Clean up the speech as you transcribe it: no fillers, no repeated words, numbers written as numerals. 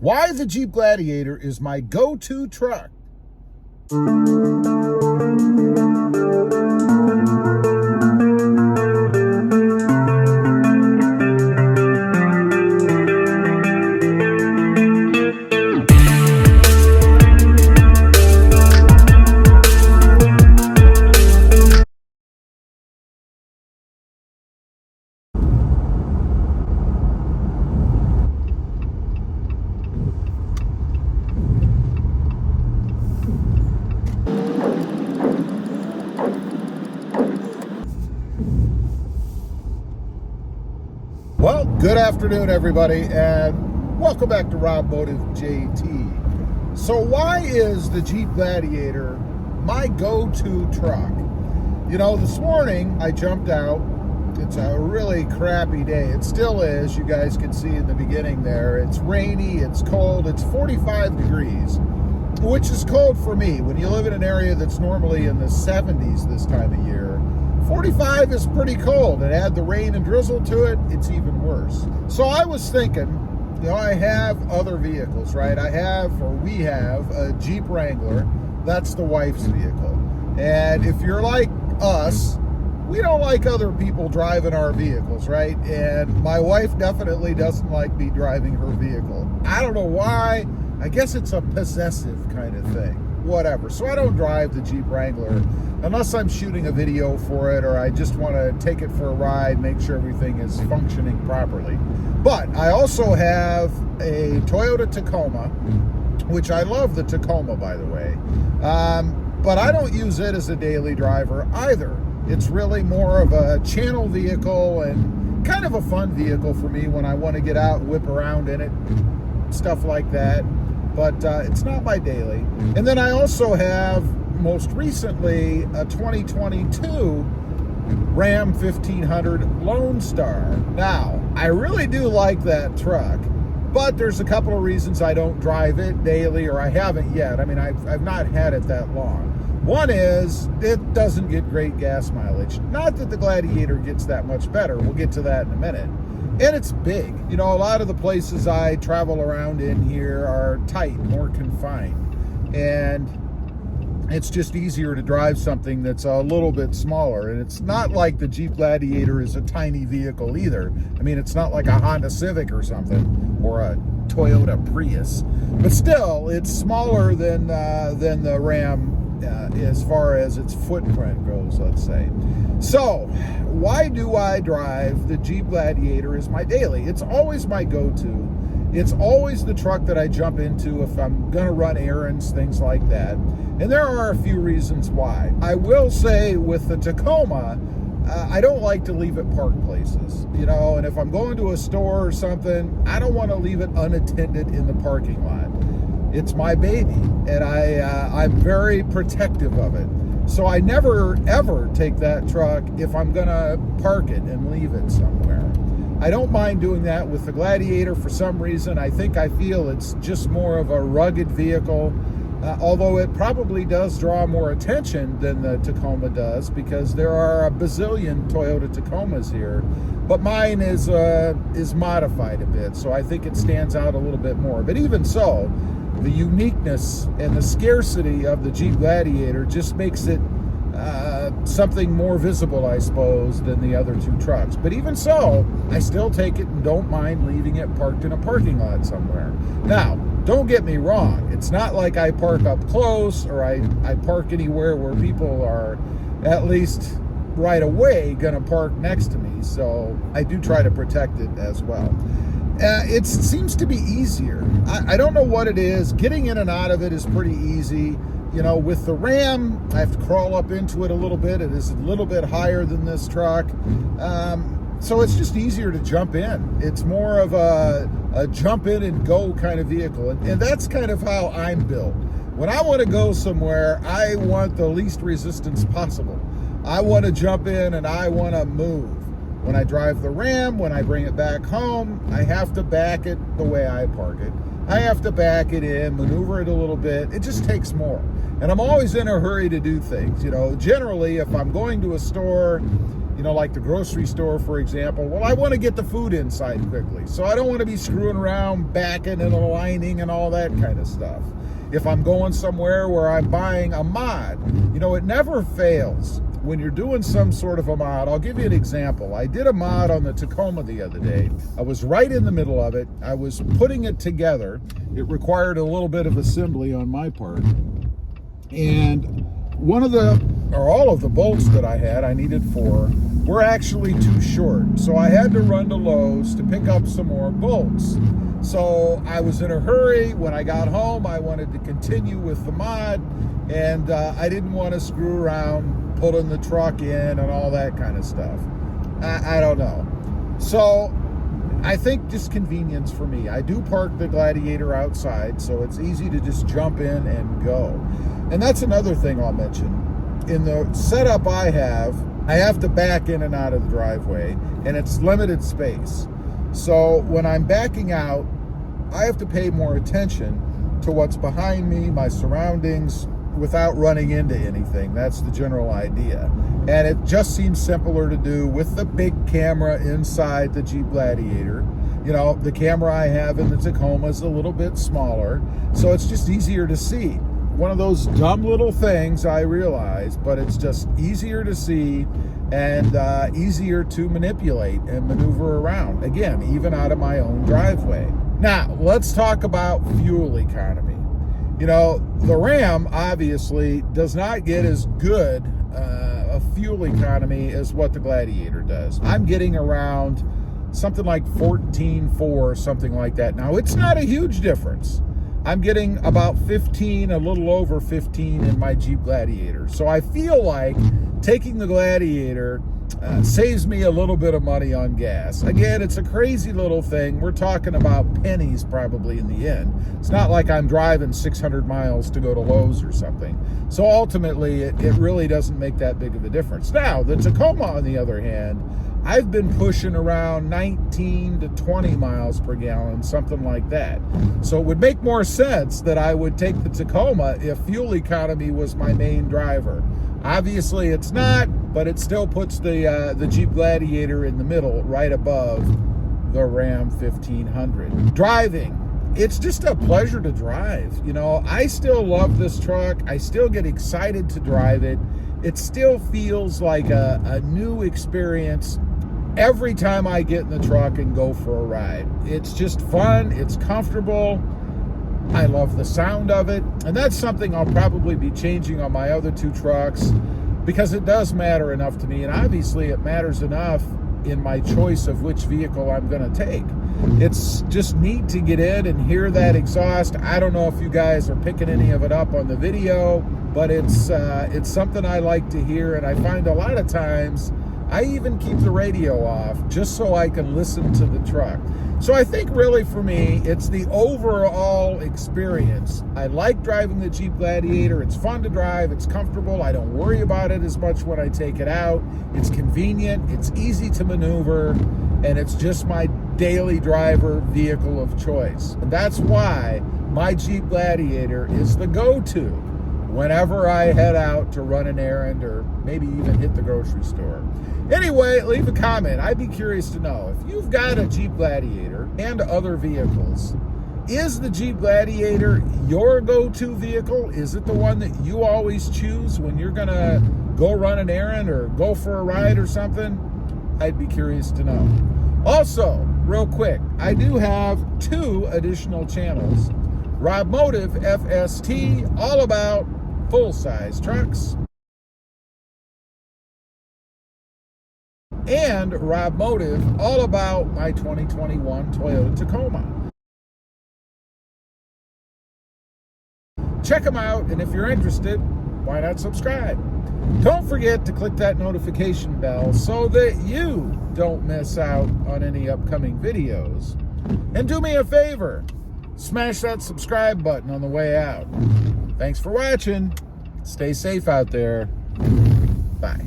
Why the Jeep Gladiator is my go-to truck. Well, good afternoon, everybody, and welcome back to ROBMOTIVEJT. So why is the Jeep Gladiator my go-to truck? You know, this morning I jumped out. It's a really crappy day. It still is. You guys can see in the beginning there. It's rainy, it's cold, it's 45 degrees, which is cold for me. When you live in an area that's normally in the 70s this time of year, 45 is pretty cold, and add the rain and drizzle to it, it's even worse. So I was thinking, you know, I have other vehicles, right? We have a Jeep Wrangler. That's the wife's vehicle. And if you're like us, we don't like other people driving our vehicles, right? And my wife definitely doesn't like me driving her vehicle. I don't know why. I guess it's a possessive kind of thing. Whatever. So I don't drive the Jeep Wrangler unless I'm shooting a video for it, or I just want to take it for a ride, make sure everything is functioning properly. But I also have a Toyota Tacoma, which I love the Tacoma, by the way. But I don't use it as a daily driver either. It's really more of a channel vehicle and kind of a fun vehicle for me when I want to get out and whip around in it, stuff like that. But it's not my daily. And then I also have, most recently, a 2022 Ram 1500 Lone Star. Now, I really do like that truck, but there's a couple of reasons I don't drive it daily, or I haven't yet. I mean, I've not had it that long. One is, it doesn't get great gas mileage. Not that the Gladiator gets that much better. We'll get to that in a minute. And it's big. You know, a lot of the places I travel around in here are tight, more confined. And it's just easier to drive something that's a little bit smaller. And it's not like the Jeep Gladiator is a tiny vehicle either. I mean, it's not like a Honda Civic or something, or a Toyota Prius. But still, it's smaller than the Ram as far as its footprint goes, let's say. So, why do I drive the Jeep Gladiator as my daily? It's always my go-to. It's always the truck that I jump into if I'm going to run errands, things like that. And there are a few reasons why. I will say with the Tacoma, I don't like to leave it parked places, you know, and if I'm going to a store or something, I don't want to leave it unattended in the parking lot. It's my baby, and I'm very protective of it. So I never, ever take that truck if I'm going to park it and leave it somewhere. I don't mind doing that with the Gladiator for some reason. I feel it's just more of a rugged vehicle, although it probably does draw more attention than the Tacoma does, because there are a bazillion Toyota Tacomas here. But mine is modified a bit, so I think it stands out a little bit more. But even so, the uniqueness and the scarcity of the Jeep Gladiator just makes it something more visible, I suppose, than the other two trucks. But even so, I still take it and don't mind leaving it parked in a parking lot somewhere. Now, don't get me wrong. It's not like I park up close, or I park anywhere where people are at least right away going to park next to me. So I do try to protect it as well. It seems to be easier. I don't know what it is. Getting in and out of it is pretty easy. You know, with the Ram, I have to crawl up into it a little bit. It is a little bit higher than this truck. So it's just easier to jump in. It's more of a jump in and go kind of vehicle. And that's kind of how I'm built. When I want to go somewhere, I want the least resistance possible. I want to jump in and I want to move. When I drive the Ram, when I bring it back home, I have to back it the way I park it. I have to back it in, maneuver it a little bit. It just takes more. And I'm always in a hurry to do things. You know, generally, if I'm going to a store you know, like the grocery store, for example. Well, I want to get the food inside quickly, so I don't want to be screwing around, backing and aligning and all that kind of stuff. If I'm going somewhere where I'm buying a mod, you know, it never fails when you're doing some sort of a mod. I'll give you an example. I did a mod on the Tacoma the other day. I was right in the middle of it. I was putting it together. It required a little bit of assembly on my part. And one of the, or all of the bolts that I had, I needed 4, were actually too short. So I had to run to Lowe's to pick up some more bolts. So I was in a hurry. When I got home, I wanted to continue with the mod, and I didn't want to screw around pulling the truck in and all that kind of stuff. I don't know. So I think just convenience for me. I do park the Gladiator outside, so it's easy to just jump in and go. And that's another thing I'll mention. In the setup I have to back in and out of the driveway, and it's limited space. So when I'm backing out, I have to pay more attention to what's behind me, my surroundings, without running into anything. That's the general idea. And it just seems simpler to do with the big camera inside the Jeep Gladiator. You know, the camera I have in the Tacoma is a little bit smaller, so it's just easier to see. One of those dumb little things, I realize, but it's just easier to see and easier to manipulate and maneuver around. Again, even out of my own driveway. Now, let's talk about fuel economy. You know, the Ram obviously does not get as good a fuel economy as what the Gladiator does. I'm getting around something like 14.4, something like that. Now, it's not a huge difference. I'm getting about 15, a little over 15 in my Jeep Gladiator. So I feel like taking the Gladiator saves me a little bit of money on gas. Again, it's a crazy little thing. We're talking about pennies probably in the end. It's not like I'm driving 600 miles to go to Lowe's or something. So ultimately, it really doesn't make that big of a difference. Now, the Tacoma, on the other hand, I've been pushing around 19 to 20 miles per gallon, something like that. So it would make more sense that I would take the Tacoma if fuel economy was my main driver. Obviously it's not, but it still puts the Jeep Gladiator in the middle, right above the Ram 1500. Driving, it's just a pleasure to drive. You know, I still love this truck. I still get excited to drive it. It still feels like a new experience every time I get in the truck and go for a ride. It's just fun, it's comfortable, I love the sound of it, and that's something I'll probably be changing on my other 2 trucks because it does matter enough to me, and obviously it matters enough in my choice of which vehicle I'm going to take. It's just neat to get in and hear that exhaust. I don't know if you guys are picking any of it up on the video, but it's something I like to hear, and I find a lot of times I even keep the radio off just so I can listen to the truck. So I think really for me, it's the overall experience. I like driving the Jeep Gladiator. It's fun to drive. It's comfortable. I don't worry about it as much when I take it out. It's convenient. It's easy to maneuver. And it's just my daily driver vehicle of choice. And that's why my Jeep Gladiator is the go-to whenever I head out to run an errand or maybe even hit the grocery store. Anyway, leave a comment. I'd be curious to know if you've got a Jeep Gladiator and other vehicles. Is the Jeep Gladiator your go-to vehicle? Is it the one that you always choose when you're gonna go run an errand or go for a ride or something? I'd be curious to know. Also, real quick, I do have 2 additional channels. ROBMOTIVEJT, all about full-size trucks, and ROBMOTIV, all about my 2021 Toyota Tacoma. Check them out, and if you're interested, why not subscribe? Don't forget to click that notification bell so that you don't miss out on any upcoming videos. And do me a favor, smash that subscribe button on the way out. Thanks for watching. Stay safe out there. Bye.